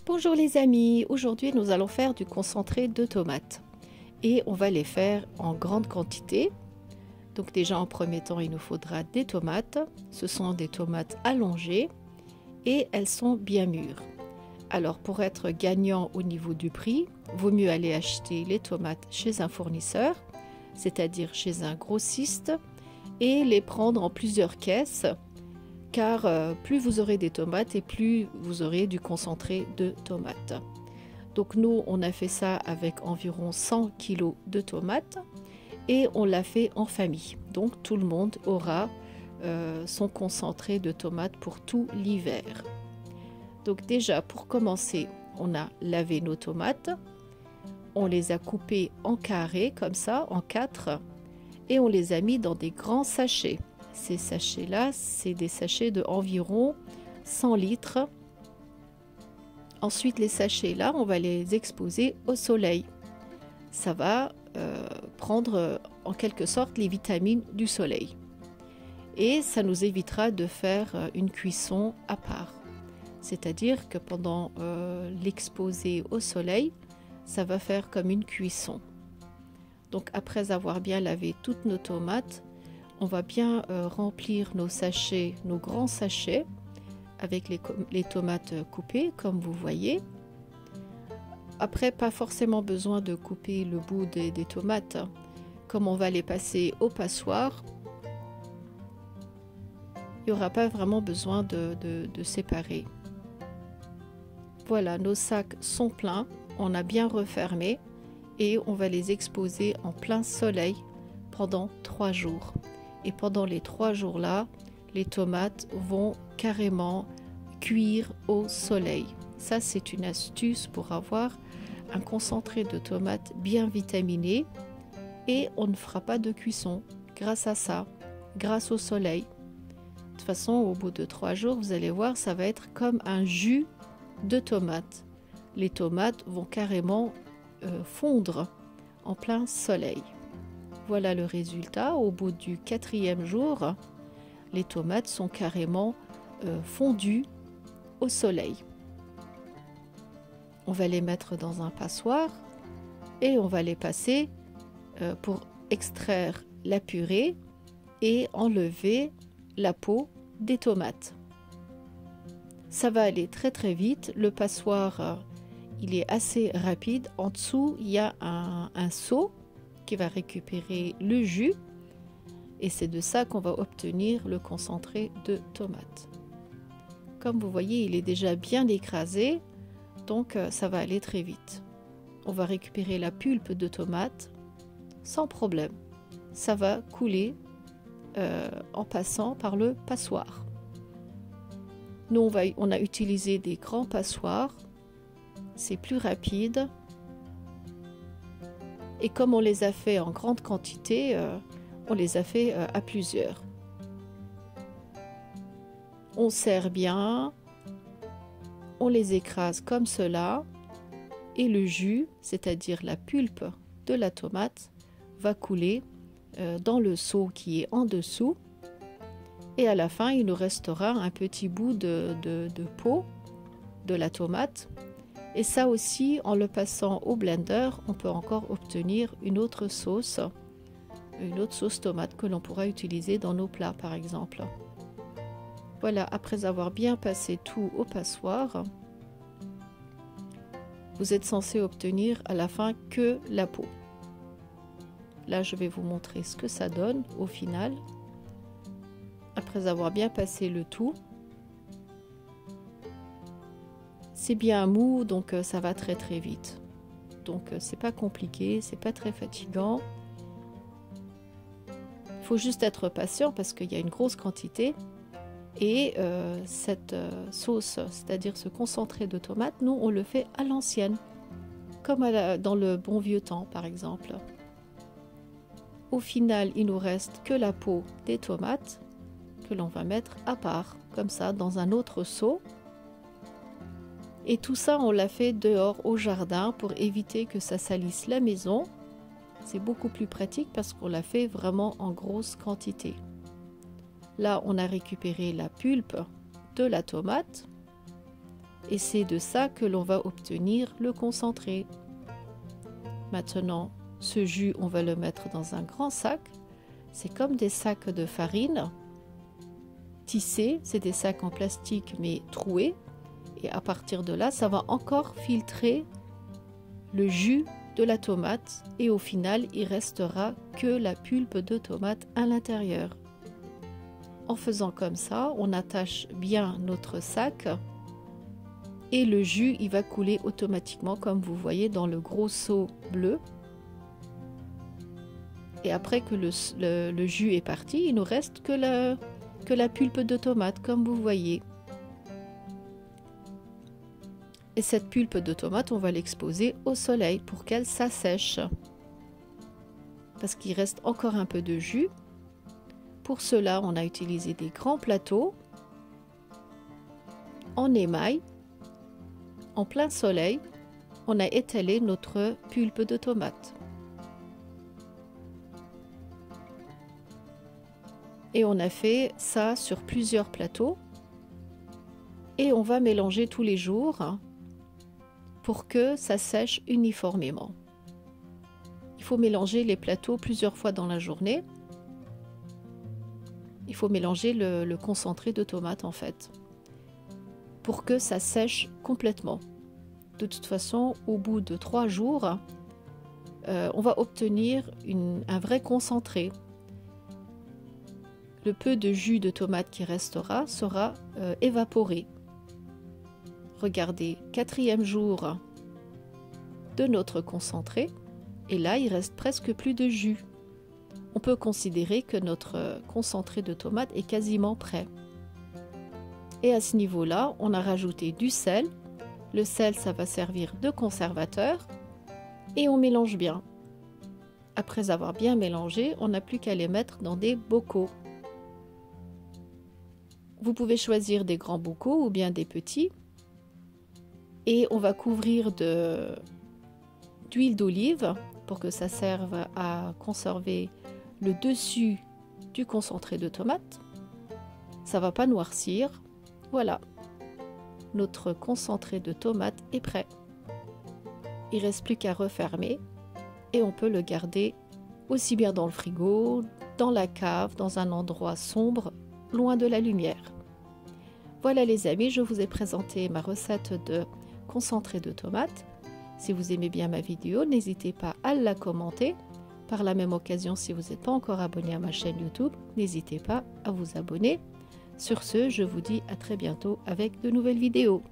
Bonjour les amis, aujourd'hui nous allons faire du concentré de tomates et on va les faire en grande quantité. Donc déjà en premier temps il nous faudra des tomates, ce sont des tomates allongées et elles sont bien mûres. Alors pour être gagnant au niveau du prix, vaut mieux aller acheter les tomates chez un fournisseur, c'est-à-dire chez un grossiste, et les prendre en plusieurs caisses. Car plus vous aurez des tomates et plus vous aurez du concentré de tomates. Donc nous, on a fait ça avec environ 100 kg de tomates et on l'a fait en famille. Donc tout le monde aura son concentré de tomates pour tout l'hiver. Donc déjà, pour commencer, on a lavé nos tomates, on les a coupées en carrés comme ça, en 4, et on les a mis dans des grands sachets. Ces sachets-là, c'est des sachets de environ 100 litres. Ensuite, les sachets-là, on va les exposer au soleil. Ça va prendre en quelque sorte les vitamines du soleil. Et ça nous évitera de faire une cuisson à part. C'est-à-dire que pendant l'exposer au soleil, ça va faire comme une cuisson. Donc après avoir bien lavé toutes nos tomates, on va bien remplir nos sachets, nos grands sachets, avec les tomates coupées, comme vous voyez. Après, pas forcément besoin de couper le bout des tomates. Comme on va les passer au passoire, il n'y aura pas vraiment besoin de séparer. Voilà, nos sacs sont pleins, on a bien refermé et on va les exposer en plein soleil pendant 3 jours. Et pendant les 3 jours-là, les tomates vont carrément cuire au soleil. Ça, c'est une astuce pour avoir un concentré de tomates bien vitaminé et on ne fera pas de cuisson grâce à ça, grâce au soleil. De toute façon, au bout de 3 jours, vous allez voir, ça va être comme un jus de tomates. Les tomates vont carrément fondre en plein soleil. Voilà le résultat. Au bout du 4e jour, les tomates sont carrément fondues au soleil. On va les mettre dans un passoire et on va les passer pour extraire la purée et enlever la peau des tomates. Ça va aller très très vite. Le passoire, il est assez rapide. En dessous, il y a un seau qui va récupérer le jus et c'est de ça qu'on va obtenir le concentré de tomates. Comme vous voyez, il est déjà bien écrasé, donc ça va aller très vite. On va récupérer la pulpe de tomate sans problème. Ça va couler en passant par le passoire. Nous, on a utilisé des grands passoires, c'est plus rapide. Et comme on les a fait en grande quantité, on les a fait à plusieurs. On serre bien, on les écrase comme cela et le jus, c'est-à-dire la pulpe de la tomate, va couler dans le seau qui est en dessous. Et à la fin, il nous restera un petit bout de peau de la tomate. Et ça aussi, en le passant au blender, on peut encore obtenir une autre sauce tomate que l'on pourra utiliser dans nos plats par exemple. Voilà, après avoir bien passé tout au passoire, vous êtes censé obtenir à la fin que la peau. Là, je vais vous montrer ce que ça donne au final. Après avoir bien passé le tout, c'est bien mou, donc ça va très très vite. Donc c'est pas compliqué, c'est pas très fatigant. Il faut juste être patient parce qu'il y a une grosse quantité. Et cette sauce, c'est-à-dire ce concentré de tomates, nous on le fait à l'ancienne, comme dans le bon vieux temps par exemple. Au final, il nous reste que la peau des tomates que l'on va mettre à part, comme ça, dans un autre seau. Et tout ça, on l'a fait dehors au jardin pour éviter que ça salisse la maison. C'est beaucoup plus pratique parce qu'on l'a fait vraiment en grosse quantité. Là, on a récupéré la pulpe de la tomate. Et c'est de ça que l'on va obtenir le concentré. Maintenant, ce jus, on va le mettre dans un grand sac. C'est comme des sacs de farine tissés, c'est des sacs en plastique mais troués. Et à partir de là, ça va encore filtrer le jus de la tomate et au final, il restera que la pulpe de tomate à l'intérieur. En faisant comme ça, on attache bien notre sac et le jus, il va couler automatiquement comme vous voyez dans le gros seau bleu. Et après que le jus est parti, il nous reste que la pulpe de tomate comme vous voyez. Et cette pulpe de tomate, on va l'exposer au soleil pour qu'elle s'assèche. Parce qu'il reste encore un peu de jus. Pour cela, on a utilisé des grands plateaux en émail. En plein soleil, on a étalé notre pulpe de tomate. Et on a fait ça sur plusieurs plateaux. Et on va mélanger tous les jours pour que ça sèche uniformément. Il faut mélanger les plateaux plusieurs fois dans la journée. Il faut mélanger le concentré de tomate en fait, pour que ça sèche complètement. De toute façon, au bout de 3 jours, on va obtenir un vrai concentré. Le peu de jus de tomate qui restera sera évaporé. Regardez, 4e jour de notre concentré, et là il reste presque plus de jus. On peut considérer que notre concentré de tomate est quasiment prêt. Et à ce niveau-là, on a rajouté du sel. Le sel, ça va servir de conservateur. Et on mélange bien. Après avoir bien mélangé, on n'a plus qu'à les mettre dans des bocaux. Vous pouvez choisir des grands bocaux ou bien des petits. Et on va couvrir d'huile d'olive pour que ça serve à conserver le dessus du concentré de tomate. Ça va pas noircir. Voilà, notre concentré de tomate est prêt. Il reste plus qu'à refermer et on peut le garder aussi bien dans le frigo, dans la cave, dans un endroit sombre, loin de la lumière. Voilà les amis, je vous ai présenté ma recette de concentré de tomate. Si vous aimez bien ma vidéo, n'hésitez pas à la commenter. Par la même occasion, si vous n'êtes pas encore abonné à ma chaîne YouTube, n'hésitez pas à vous abonner. Sur ce, je vous dis à très bientôt avec de nouvelles vidéos.